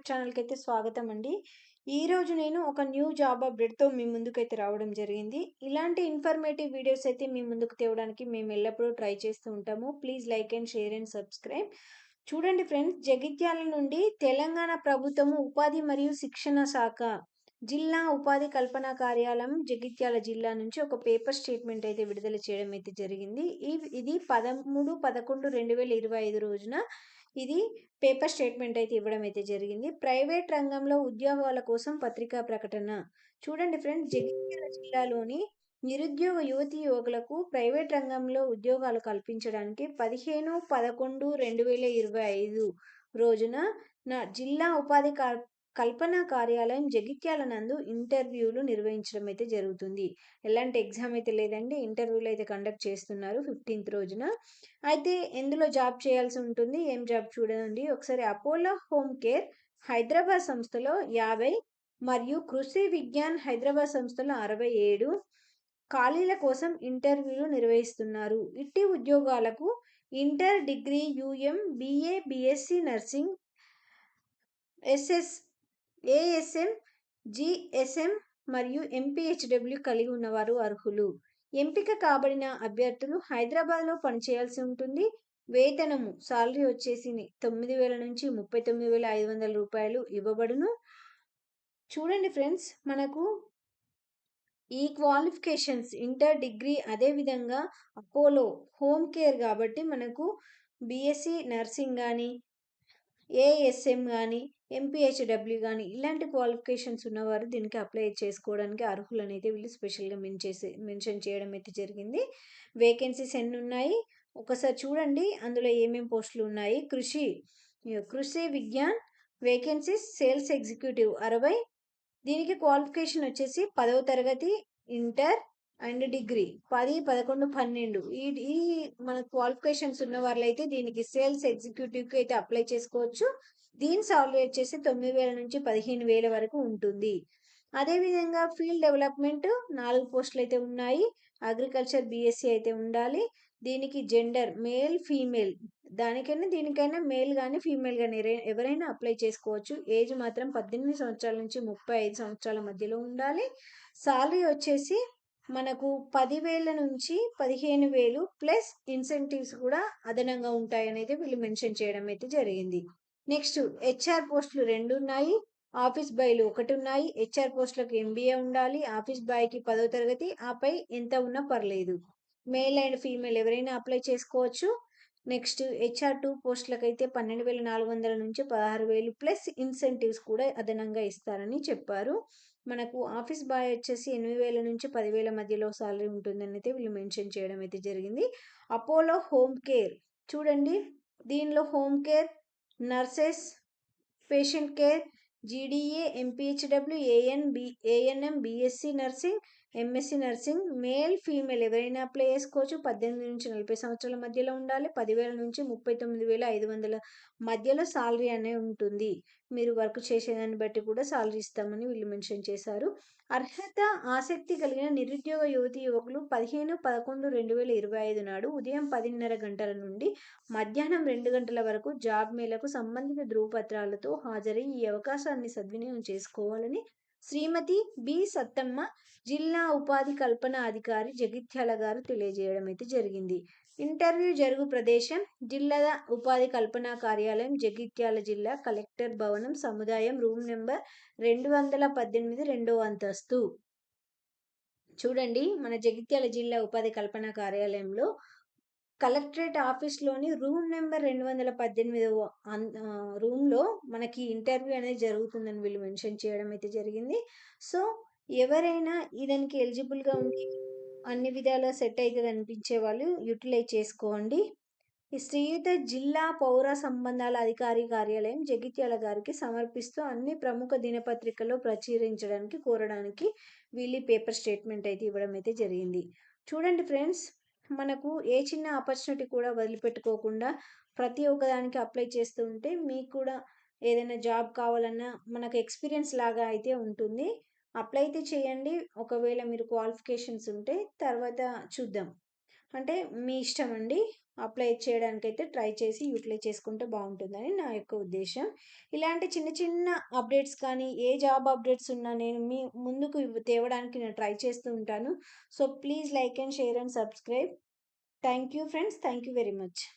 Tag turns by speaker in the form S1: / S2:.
S1: ఛానల్‌కి అయితే స్వాగతం అండి. ఈరోజు నేను ఒక న్యూ జాబ్ అప్డేట్‌తో మీ ముందుకైతే రావడం జరిగింది. ఇలాంటి ఇన్ఫర్మేటివ్ వీడియోస్ అయితే మీ ముందుకు తేవడానికి మేము ఎల్లప్పుడూ ట్రై చేస్తూ ఉంటాము. Please like and share and subscribe. చూడండి ఫ్రెండ్స్, జగిత్యాల నుండి తెలంగాణ ప్రభుత్వము ఉపాధి మరియు శిక్షణ శాఖ జిల్లా ఉపాధి కల్పన కార్యాలయం జగిత్యాల జిల్లా నుంచి ఒక పేపర్ స్టేట్మెంట్ అయితే విడుదల చేయడం అయితే జరిగింది. ఇది 13/11/2025 రోజున ఇది పేపర్ స్టేట్మెంట్ అయితే ఇవ్వడం అయితే జరిగింది. ప్రైవేట్ రంగంలో ఉద్యోగాల కోసం పత్రికా ప్రకటన. చూడండి ఫ్రెండ్స్, జగిత్యాల జిల్లాలోని నిరుద్యోగ యువతీ యువకులకు ప్రైవేట్ రంగంలో ఉద్యోగాలు కల్పించడానికి 15/11/2025 రోజున జిల్లా ఉపాధి కల్పన కార్యాలయం జగిత్యాల నందు ఇంటర్వ్యూలు నిర్వహించడం అయితే జరుగుతుంది. ఎలాంటి ఎగ్జామ్ అయితే లేదండి, ఇంటర్వ్యూలు అయితే కండక్ట్ చేస్తున్నారు 15th రోజున. అయితే ఎందులో జాబ్ చేయాల్సి ఉంటుంది, ఏం జాబ్ చూడండి ఒకసారి. అపోలో హోమ్ కేర్ హైదరాబాద్ సంస్థలో 50 మరియు కృషి విజ్ఞాన్ హైదరాబాద్ సంస్థలో 67 ఖాళీల కోసం ఇంటర్వ్యూలు నిర్వహిస్తున్నారు. ఇట్టి ఉద్యోగాలకు inter, degree, UM, BA, BSc nursing, ASM, GSM మరియు ఎంపీహెచ్డబ్ల్యూ కలిగి ఉన్నవారు అర్హులు. ఎంపిక కాబడిన అభ్యర్థులు హైదరాబాద్లో పనిచేయాల్సి ఉంటుంది. వేతనము సాలరీ వచ్చేసి 9,000 నుంచి 39,500 రూపాయలు ఇవ్వబడును. చూడండి ఫ్రెండ్స్, మనకు ఈ క్వాలిఫికేషన్స్ ఇంటర్, డిగ్రీ, అదేవిధంగా అపోలో హోమ్ కేర్ కాబట్టి మనకు బిఎస్సి నర్సింగ్ కానీ, ఏఎస్ఎం కానీ, ఎంపీహెచ్డబ్ల్యూ కానీ ఇలాంటి క్వాలిఫికేషన్స్ ఉన్నవారు దీనికి అప్లై చేసుకోవడానికి అర్హులు అనేది వీళ్ళు స్పెషల్గా మెన్షన్ చేయడం అయితే జరిగింది. వేకెన్సీస్ ఎన్ని ఉన్నాయి ఒకసారి చూడండి, అందులో ఏమేమి పోస్టులు ఉన్నాయి. కృషి విజ్ఞాన్ వేకెన్సీస్ సేల్స్ ఎగ్జిక్యూటివ్ 60. దీనికి క్వాలిఫికేషన్ వచ్చేసి 10వ తరగతి, ఇంటర్ అండ్ డిగ్రీ 10, 11, 12 ఈ మన క్వాలిఫికేషన్స్ ఉన్న వాళ్ళైతే దీనికి సేల్స్ ఎగ్జిక్యూటివ్కి అయితే అప్లై చేసుకోవచ్చు. దీని సాలరీ వచ్చేసి 9,000 నుంచి 15,000 వరకు ఉంటుంది. అదేవిధంగా ఫీల్డ్ డెవలప్మెంట్ 4 పోస్టులు అయితే ఉన్నాయి. అగ్రికల్చర్ బిఎస్సి అయితే ఉండాలి. దీనికి జెండర్ మేల్, ఫీమేల్, దీనికైనా మేల్ కానీ ఫీమేల్ కానీ ఎవరైనా అప్లై చేసుకోవచ్చు. ఏజ్ మాత్రం 18 సంవత్సరాల నుంచి 35 సంవత్సరాల మధ్యలో ఉండాలి. సాలరీ వచ్చేసి మనకు 10,000 నుంచి 15,000 ప్లస్ ఇన్సెంటివ్స్ కూడా అదనంగా ఉంటాయి అనేది వీళ్ళు మెన్షన్ చేయడం అయితే జరిగింది. నెక్స్ట్ హెచ్ఆర్ పోస్టులు 2 ఉన్నాయి. ఆఫీస్ బాయ్లు 1 ఉన్నాయి. హెచ్ఆర్ పోస్టులకు ఎంబీఏ ఉండాలి. ఆఫీస్ బాయ్కి 10వ తరగతి, ఆపై ఎంత ఉన్నా పర్లేదు. మేల్ అండ్ ఫీమేల్ ఎవరైనా అప్లై చేసుకోవచ్చు. నెక్స్ట్ హెచ్ఆర్ 2 పోస్టులకు అయితే 12,400 నుంచి 16,000 ప్లస్ ఇన్సెంటివ్స్ కూడా అదనంగా ఇస్తారని చెప్పారు. మనకు ఆఫీస్ బాయ్ వచ్చేసి 8,000 నుంచి 10,000 మధ్యలో సాలరీ ఉంటుందని అయితే వీళ్ళు మెన్షన్ చేయడం అయితే జరిగింది. అపోలో హోమ్ కేర్ చూడండి, దీనిలో home care, nurses, patient care, GDA, MPHW, ANM, BSc nursing, MSc nursing, male female ఎవరైనా అప్లై చేసుకోవచ్చు. 18 నుంచి 40 సంవత్సరాల మధ్యలో ఉండాలి. 10,000 నుంచి 39,500 మధ్యలో సాలరీ అనేది ఉంటుంది. మీరు వర్క్ చేసేదాన్ని బట్టి కూడా సాలరీ ఇస్తామని వీళ్ళు మెన్షన్ చేశారు. అర్హత ఆసక్తి కలిగిన నిరుద్యోగ యువతీ యువకులు 15/11/2025 నాడు ఉదయం 10:30 గంటల నుండి మధ్యాహ్నం 2 గంటల వరకు జాబ్ మేళకు సంబంధిత ధృవపత్రాలతో హాజరై ఈ అవకాశాన్ని సద్వినియోగం చేసుకోవాలని శ్రీమతి బి సత్తమ్మ, జిల్లా ఉపాధి కల్పన అధికారి జగిత్యాల గారు తెలియజేయడం అయితే జరిగింది. ఇంటర్వ్యూ జరుగు ప్రదేశం జిల్లా ఉపాధి కల్పన కార్యాలయం జగిత్యాల జిల్లా కలెక్టర్ భవనం, సముదాయం, రూమ్ నెంబర్ 218, 2వ అంతస్తు. చూడండి, మన జగిత్యాల జిల్లా ఉపాధి కల్పన కార్యాలయంలో కలెక్టరేట్ ఆఫీస్లోని రూమ్ నెంబర్ 218వ రూమ్లో మనకి ఇంటర్వ్యూ అనేది జరుగుతుందని వీళ్ళు మెన్షన్ చేయడం అయితే జరిగింది. సో ఎవరైనా దానికి ఎలిజిబుల్గా ఉండి అన్ని విధాలా సెట్ అవుతుంది అనిపించే వాళ్ళు యూటిలైజ్ చేసుకోండి. ఈ శ్రీయుత జిల్లా పౌర సంబంధాల అధికారి కార్యాలయం జగిత్యాల గారికి సమర్పిస్తూ అన్ని ప్రముఖ దినపత్రికల్లో ప్రచురించడానికి కోరడానికి వీళ్ళు పేపర్ స్టేట్మెంట్ అయితే ఇవ్వడం అయితే జరిగింది. చూడండి ఫ్రెండ్స్, మనకు ఏ చిన్న ఆపర్చునిటీ కూడా వదిలిపెట్టుకోకుండా ప్రతి ఒక్కదానికి అప్లై చేస్తూ ఉంటే మీకు కూడా ఏదైనా జాబ్ కావాలన్నా మనకు ఎక్స్పీరియన్స్ లాగా అయితే ఉంటుంది. అప్లై అయితే చేయండి. ఒకవేళ మీరు క్వాలిఫికేషన్స్ ఉంటే తర్వాత చూద్దాం. అంటే మీ ఇష్టం అండి. అప్లై చేయడానికైతే ట్రై చేసి యూటిలైజ్ చేసుకుంటే బాగుంటుందని నా యొక్క ఉద్దేశం. ఇలాంటి చిన్న చిన్న అప్డేట్స్ కానీ, ఏ జాబ్ అప్డేట్స్ ఉన్నా నేను మీ ముందుకు తేవడానికి నేను ట్రై చేస్తూ ఉంటాను. So, please like and share and subscribe. Thank you friends. Thank you very much.